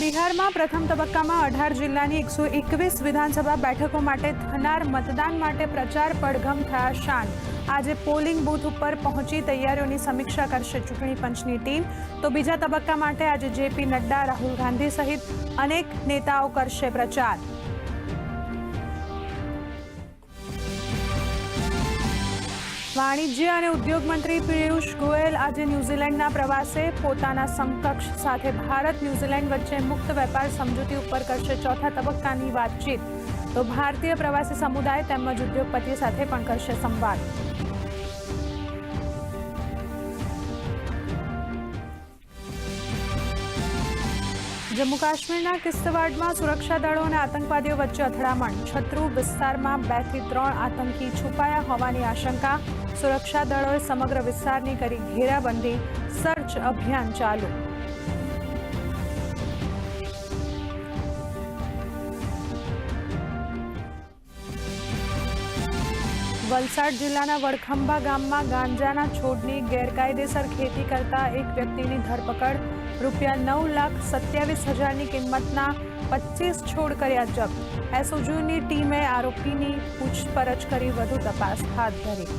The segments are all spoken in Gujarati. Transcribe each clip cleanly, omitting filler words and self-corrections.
બિહારમાં પ્રથમ તબક્કામાં 18 જિલ્લાની 121 વિધાનસભા બેઠકો માટે થનાર મતદાન માટે પ્રચાર પડઘમ થયા શાંત। આજે પોલિંગ બૂથ ઉપર પહોંચી તૈયારીઓની સમીક્ષા કરશે ચૂંટણી પંચની ટીમ। તો બીજા તબક્કા માટે આજે જેપી નડ્ડા, રાહુલ ગાંધી સહિત અનેક નેતાઓ કરશે પ્રચાર। વાણિજ્ય અને ઉદ્યોગ મંત્રી પિયુષ ગોયલ આજે ન્યૂઝીલેન્ડના પ્રવાસે પોતાના સમકક્ષ સાથે ભારત ન્યૂઝીલેન્ડ વચ્ચે મુક્ત વેપાર સમજૂતી ઉપર કરશે ચોથા તબક્કાની વાતચીત। તો ભારતીય પ્રવાસી સમુદાય તેમજ ઉદ્યોગપતિઓ સાથે પણ કરશે સંવાદ। જમ્મુ કાશ્મીરના કિશ્તવાડમાં સુરક્ષા દળો અને આતંકવાદીઓ વચ્ચે અથડામણ। છત્રુ વિસ્તારમાં 2 થી 3 આતંકી છુપાયા હોવાની આશંકા। સુરક્ષા દળોએ સમગ્ર વિસ્તારની કરી ઘેરાબંધી, સર્ચ અભિયાન ચાલુ। વલસાડ જિલ્લાના વડખંભા ગામમાં ગાંજાના છોડની ગેરકાયદેસર ખેતી કરતા એક વ્યક્તિની ધરપકડ। ₹9,27,000ની કિંમતના 25 છોડ કર્યા જપ્ત। એસઓજીની ટીમે આરોપીની પૂછપરછ કરી વધુ તપાસ હાથ ધરી।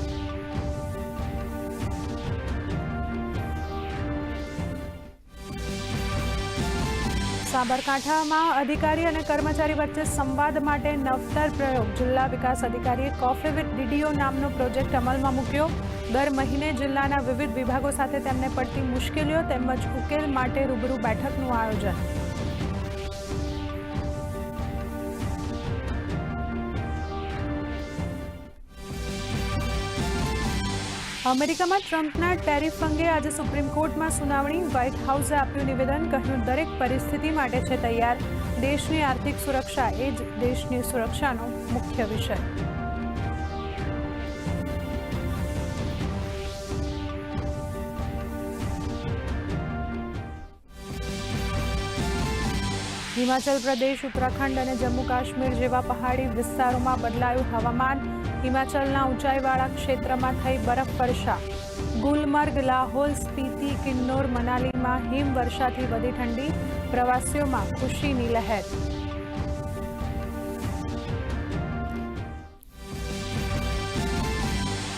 સાબરકાંઠામાં અધિકારી અને કર્મચારી વચ્ચે સંવાદ માટે નવતર પ્રયોગ। જિલ્લા વિકાસ અધિકારીએ કોફી વિથ ડીડીઓ નામનો પ્રોજેક્ટ અમલમાં મૂક્યો। દર મહિને જિલ્લાના વિવિધ વિભાગો સાથે તેમને પડતી મુશ્કેલીઓ તેમજ ઉકેલ માટે રૂબરૂ બેઠકનું આયોજન। અમેરિકામાં ટ્રમ્પના ટેરિફ અંગે આજે સુપ્રીમ કોર્ટમાં સુનાવણી। વ્હાઇટ હાઉસે આપ્યું નિવેદન, કહ્યું દરેક પરિસ્થિતિ માટે છે તૈયાર। દેશની આર્થિક સુરક્ષા એ જ દેશની સુરક્ષાનો મુખ્ય વિષય। હિમાચલ પ્રદેશ, ઉત્તરાખંડ અને જમ્મુ કાશ્મીર જેવા પહાડી વિસ્તારોમાં બદલાયું હવામાન। હિમાચલના ઊંચાઈવાળા ક્ષેત્રમાં થઈ બરફવર્ષા। ગુલમર્ગ, લાહોલ, સ્પીતિ, કિન્નોર, મનાલીમાં હિમવર્ષાથી વધી ઠંડી। પ્રવાસીઓમાં ખુશીની લહેર।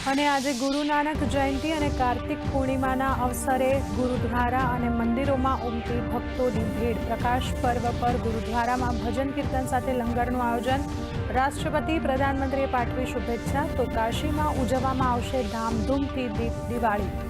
અને આજે ગુરુ નાનક જયંતિ અને કાર્તિક પૂર્ણિમાના અવસરે ગુરુદ્વારા અને મંદિરોમાં ઉમટી ભક્તોની ભીડ। પ્રકાશ પર્વ પર ગુરુદ્વારામાં ભજન કીર્તન સાથે લંગરનું આયોજન। રાષ્ટ્રપતિ, પ્રધાનમંત્રીએ પાઠવી શુભેચ્છા। તો કાશીમાં ઉજવવામાં આવશે ધામધૂમથી દિવાળી।